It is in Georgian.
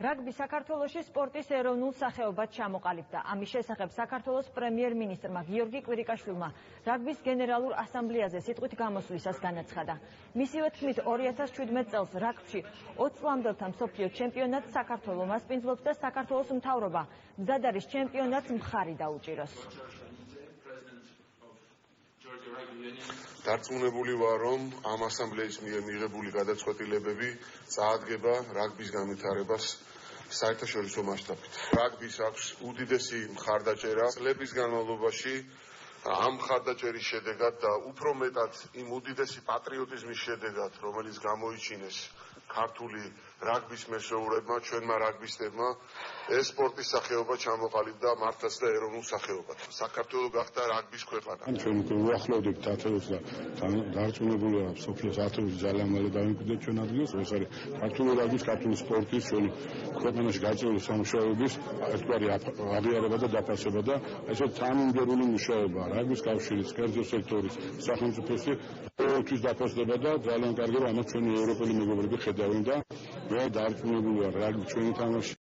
რაგბი საქართველოში სპორტის ეროვნულ სახეობად ჩამოყალიბდა. ამის შესახებ საქართველოს პრემიერ-მინისტრმა გიორგი კვირიკაშვილმა რაგბის გენერალურ ასამბლეაზე სიტყვით გამოსვლისას განაცხადა. მისივე თქმით 2017 წელს რაგბში 20 წლამდელთა მსოფლიო ჩემპიონატს საქართველო მასპინძლობს და საქართველოს მთავრობა მზად არის ჩემპიონატს მხარი დაუჭიროს. დარწმუნებული ვარ, რომ ამ ასამბლეის მიერ მიღებული გადაწყვეტილებები წაადგება რაგბის განვითარებას საერთაშორისო მასშტაბით. რაგბის აქვს უდიდესი მხარდაჭერა წლების განმავლობაში. ამ მხარდაჭერის შედეგად და უფრო მეტად იმ უდიდესი პატრიოტიზმის შედეგად, რომელიც გამოიჩინეს ქართული რაგბის მესვეურებმა, ჩვენმა რაგბისტებმა, ეს სპორტის სახეობა ჩამოყალიბდა მართლაც და ეროვნულ სახეობად. საქართველო გახდა რაგბის ქვეყანა. ჩვენ უახლოვდებით 10-ს და დარწმუნებული ვარ, სოფლის 10-ს ძალიან მალე დავიმკვიდრეთ ჩვენ ადგილს. ეს არის ქართული რაგბის, ქართული სპორტის, ჩვენი ქვეყანაში გაჭირვებული სამუშაოების ერთგვარი აღიარება და დაფასება და ესე თანმიმდევრული მუშაობა რაგბის კავშირის, კერძო სექტორის, სახელმწიფოს ყოველთვის დაფასდება და ძალიან კარგი რომ ამას ჩვენი ევროპელი მეგობრები ხედავენ და მე დარწმუნებული ვარ, რაგბი ჩვენი თამაში